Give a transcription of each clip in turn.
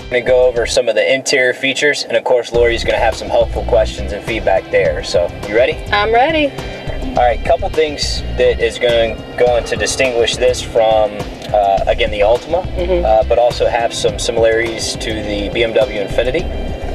I'm going to go over some of the interior features, and of course Lori's going to have some helpful questions and feedback there. So, you ready? I'm ready. All right, couple things that is going to distinguish this from, again, the Altima, but also have some similarities to the BMW Infiniti.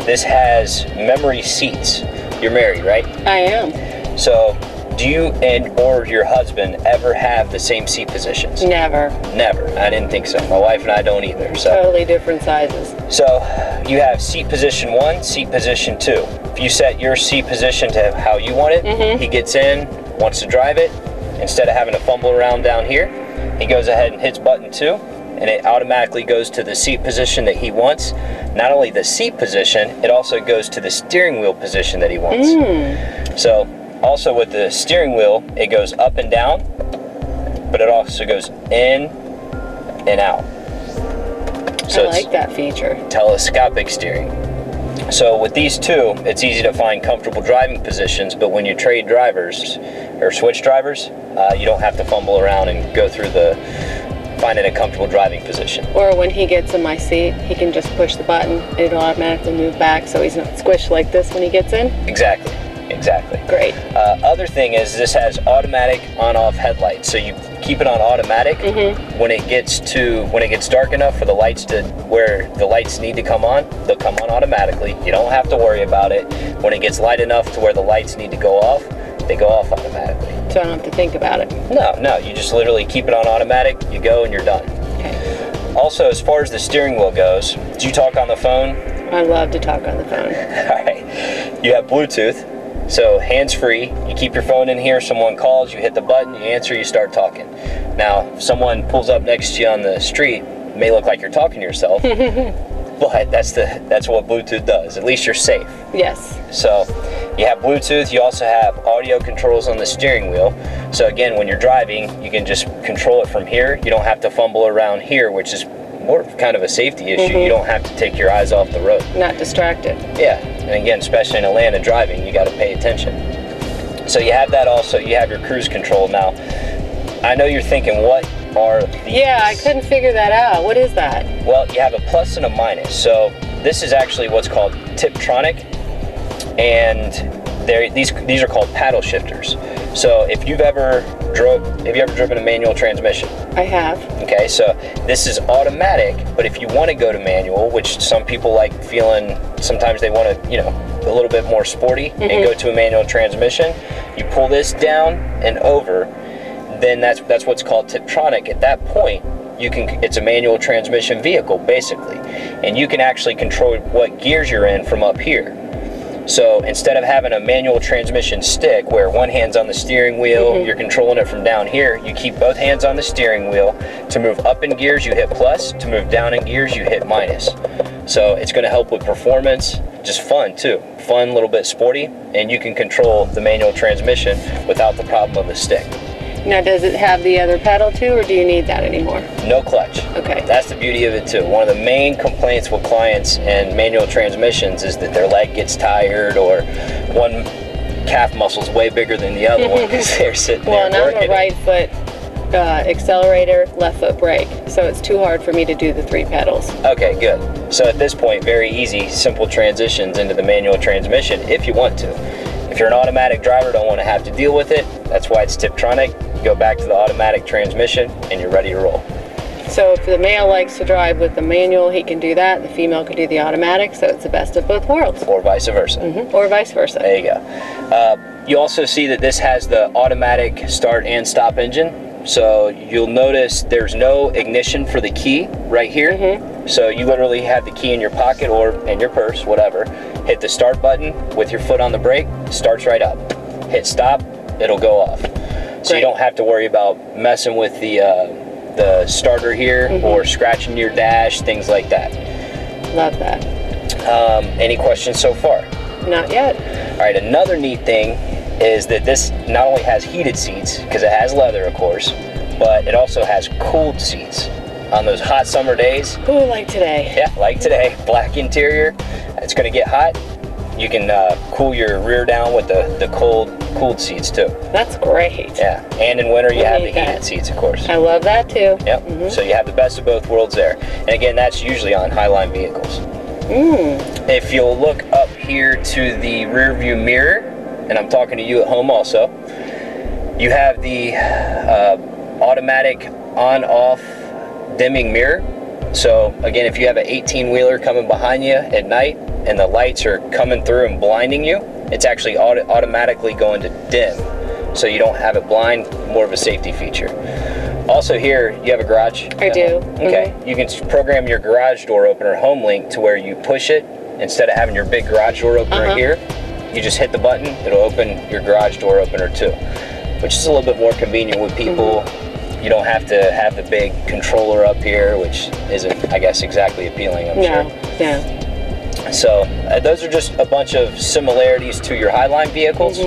This has memory seats. You're married, right? I am. So, do you or your husband ever have the same seat positions? Never. Never. I didn't think so. My wife and I don't either. So. Totally different sizes. So you have seat position 1, seat position 2. If you set your seat position to how you want it, he gets in, wants to drive it. Instead of having to fumble around down here, he goes ahead and hits button 2, and it automatically goes to the seat position that he wants. Not only the seat position, it also goes to the steering wheel position that he wants. So also with the steering wheel, it goes up and down, but it also goes in and out. So I like that feature. Telescopic steering. So with these two, it's easy to find comfortable driving positions, but when you trade drivers or switch drivers, you don't have to fumble around and go through finding a comfortable driving position. Or when he gets in my seat, he can just push the button and it'll automatically move back so he's not squished like this when he gets in. Exactly. Great. Other thing is this has automatic on-off headlights, so you keep it on automatic. When it gets dark enough for the lights to where the lights need to come on, they'll come on automatically. You don't have to worry about it. When it gets light enough to where the lights need to go off, they go off automatically. So I don't have to think about it. No, you just literally keep it on automatic, you go and you're done. Okay. Also, as far as the steering wheel goes, do you talk on the phone? I love to talk on the phone. All right. You have Bluetooth. So hands-free, you keep your phone in here, someone calls, you hit the button, you answer, you start talking. Now, if someone pulls up next to you on the street, it may look like you're talking to yourself, but that's what Bluetooth does. At least you're safe. Yes. So you have Bluetooth, you also have audio controls on the steering wheel. So again, when you're driving, you can just control it from here. You don't have to fumble around here, which is more of kind of a safety issue. You don't have to take your eyes off the road. Not distracted. Yeah, and again, especially in Atlanta driving, you got to pay attention. So you have that also. You have your cruise control. Now, I know you're thinking, what are these? Yeah, I couldn't figure that out. What is that? Well, you have a plus and a minus. So this is actually what's called Tiptronic, and these are called paddle shifters. So if you've ever driven a manual transmission? I have. Okay, so this is automatic, but if you want to go to manual, which some people like feeling, sometimes they want to, a little bit more sporty and go to a manual transmission, you pull this down and over, then that's what's called Tiptronic. At that point, it's a manual transmission vehicle, basically, and you can actually control what gears you're in from up here. So instead of having a manual transmission stick where one hand's on the steering wheel, you're controlling it from down here, you keep both hands on the steering wheel. To move up in gears, you hit plus. To move down in gears, you hit minus. So it's going to help with performance, just fun too. Fun, a little bit sporty, and you can control the manual transmission without the problem of the stick. Now, does it have the other pedal too, or do you need that anymore? No clutch. Okay. That's the beauty of it too. One of the main complaints with clients and manual transmissions is that their leg gets tired, or one calf muscle's way bigger than the other one because they're sitting there working. Well, and I'm a right foot accelerator, left foot brake, so it's too hard for me to do the 3 pedals. Okay, good. So at this point, very easy, simple transitions into the manual transmission if you want to. If you're an automatic driver, don't want to have to deal with it, that's why it's Tiptronic. Go back to the automatic transmission and you're ready to roll. So if the male likes to drive with the manual, he can do that. The female can do the automatic, so it's the best of both worlds. Or vice versa. Or vice versa. There you go. You also see that this has the automatic start and stop engine. So you'll notice there's no ignition for the key right here. So you literally have the key in your pocket or in your purse, whatever. Hit the start button with your foot on the brake, starts right up. Hit stop, it'll go off. So you don't have to worry about messing with the starter here or scratching your dash, things like that. Love that. Any questions so far? Not yet. All right, another neat thing is that this not only has heated seats, because it has leather, of course, but it also has cooled seats. On those hot summer days. Ooh, like today. Yeah, like today. Black interior. It's going to get hot. you can cool your rear down with the cooled seats too. That's great. Yeah, and in winter you have the heated seats, of course. I love that too. Yep. So you have the best of both worlds there. And again, that's usually on Highline vehicles. If you'll look up here to the rear view mirror, and I'm talking to you at home also, you have the automatic on-off dimming mirror. So again, if you have an 18-wheeler coming behind you at night and the lights are coming through and blinding you, it's actually automatically going to dim, so you don't have it blind, more of a safety feature. Also here, you have a garage? I do. Okay, you can program your garage door opener home link to where you push it, instead of having your big garage door opener here, you just hit the button, it'll open your garage door opener too, which is a little bit more convenient with people. You don't have to have the big controller up here, which isn't, I guess, exactly appealing, I'm sure. Yeah. So those are just a bunch of similarities to your Highline vehicles,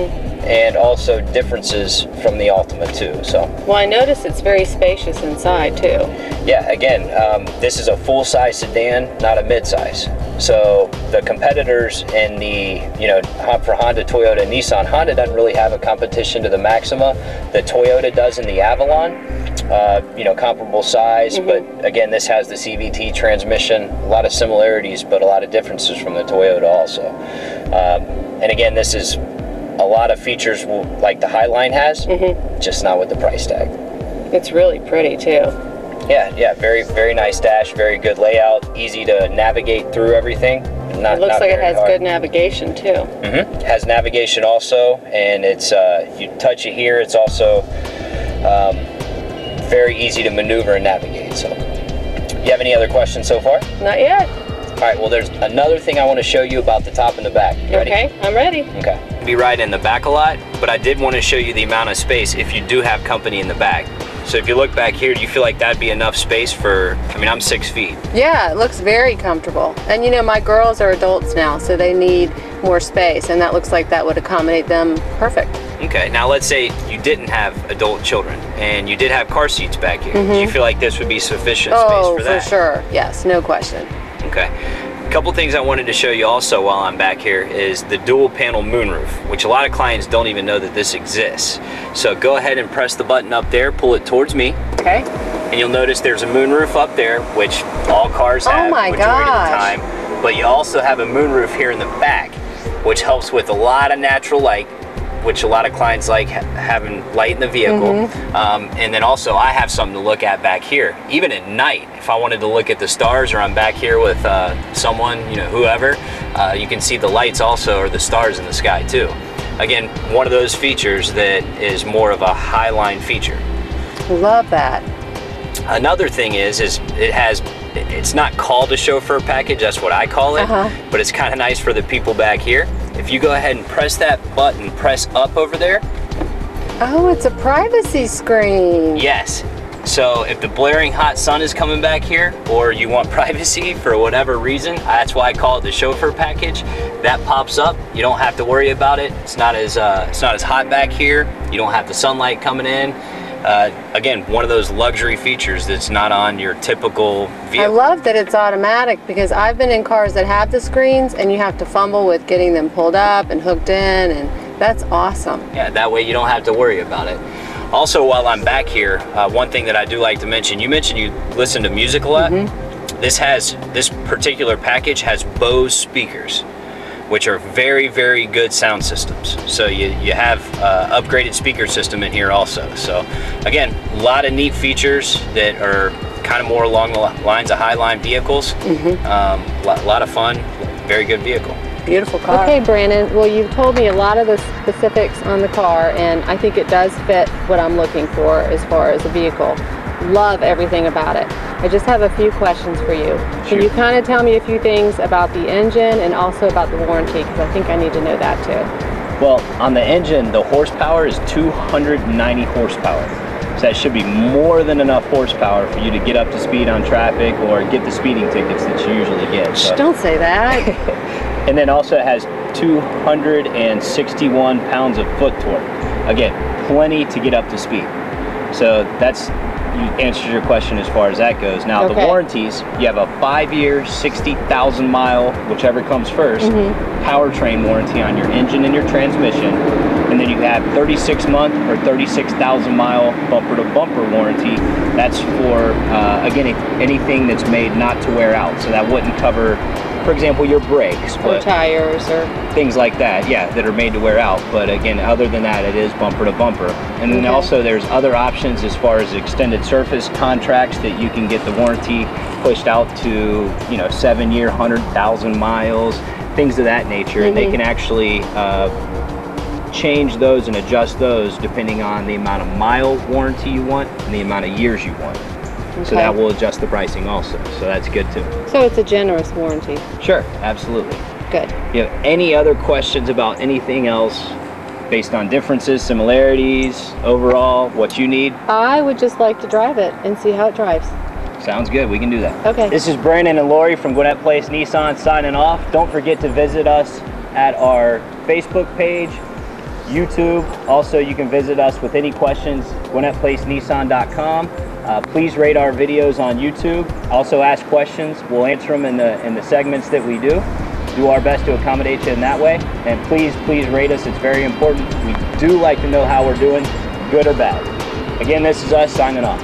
and also differences from the Altima too. So. Well, I notice it's very spacious inside too. Yeah, again, this is a full-size sedan, not a mid-size. So the competitors in the, for Honda, Toyota, and Nissan, Honda doesn't really have a competition to the Maxima that Toyota does in the Avalon. Comparable size, but again, this has the CVT transmission. A lot of similarities, but a lot of differences from the Toyota also. And again, this is a lot of features like the Highline has, just not with the price tag. It's really pretty too. Yeah, very, very nice dash, very good layout, easy to navigate through everying. It looks like it has good navigation too. Has navigation also, and it's you touch it here, it's also very easy to maneuver and navigate. So, you have any other questions so far? Not yet. All right, well, there's another thing I want to show you about the top and the back. You ready? Okay, I'm ready. Okay. Be riding in the back a lot, but I did want to show you the amount of space if you do have company in the back. So if you look back here, do you feel like that'd be enough space for, I'm 6 feet. Yeah, it looks very comfortable. And my girls are adults now, so they need more space, and that looks like that would accommodate them perfect. Okay, now let's say you didn't have adult children and you did have car seats back here. Do you feel like this would be sufficient space for that? Oh, for sure. Yes, no question. Okay. A couple things I wanted to show you also while I'm back here is the dual panel moonroof, which a lot of clients don't even know that this exists. So go ahead and press the button up there, pull it towards me. Okay. And you'll notice there's a moonroof up there, which all cars have majority of the time. But you also have a moonroof here in the back, which helps with a lot of natural light, which a lot of clients like having light in the vehicle. And then also I have something to look at back here. Even at night, if I wanted to look at the stars, or I'm back here with someone, whoever, you can see the lights also, or the stars in the sky too. Again, one of those features that is more of a Highline feature. Love that. Another thing is it's not called a chauffeur package, that's what I call it, but it's kind of nice for the people back here. If you go ahead and press that button, press up over there. Oh, it's a privacy screen. Yes. So if the blaring hot sun is coming back here, or you want privacy for whatever reason, that's why I call it the chauffeur package. That pops up. You don't have to worry about it. It's not as hot back here. You don't have the sunlight coming in. Again, one of those luxury features that's not on your typical vehicle. I love that it's automatic, because I've been in cars that have the screens and you have to fumble with getting them pulled up and hooked in, and that's awesome. Yeah, that way you don't have to worry about it. Also, while I'm back here, one thing that I do like to mention, you mentioned you listen to music a lot. This particular package has Bose speakers, which are very, very good sound systems. So you have upgraded speaker system in here also. So again, a lot of neat features that are kind of more along the lines of Highline vehicles. A lot of fun, very good vehicle. Beautiful car. Okay, Brandon, well, you've told me a lot of the specifics on the car, and I think it does fit what I'm looking for as far as a vehicle. Love everything about it. I just have a few questions for you. Can you kind of tell me a few things about the engine and also about the warranty, because I think I need to know that too. Well, on the engine, the horsepower is 290 horsepower. So that should be more than enough horsepower for you to get up to speed on traffic or get the speeding tickets that you usually get. So. Don't say that. And then also it has 261 pounds of foot torque. Again, plenty to get up to speed. So that's, you answered your question as far as that goes. Now, the warranties, you have a 5-year, 60,000 mile, whichever comes first, powertrain warranty on your engine and your transmission. And then you have 36-month or 36,000 mile bumper-to-bumper warranty. That's for, again, anything that's made not to wear out. So that wouldn't cover, for example, your brakes. Or tires or things like that, yeah, that are made to wear out. But again, other than that, it is bumper to bumper. And then also there's other options as far as extended surface contracts that you can get the warranty pushed out to, you know, 7-year, 100,000 miles, things of that nature. And they can actually change those and adjust those depending on the amount of mile warranty you want and the amount of years you want. So that will adjust the pricing also. So that's good too. So it's a generous warranty. Sure, absolutely. Good. You have any other questions about anything else based on differences, similarities, overall, what you need? I would just like to drive it and see how it drives. Sounds good, we can do that. Okay. This is Brandon and Lori from Gwinnett Place Nissan signing off. Don't forget to visit us at our Facebook page, YouTube. Also, you can visit us with any questions, GwinnettPlaceNissan.com. Please rate our videos on YouTube. Also ask questions. We'll answer them in the segments that we do. Do our best to accommodate you in that way. And please rate us. It's very important. We do like to know how we're doing, good or bad. Again, this is us signing off.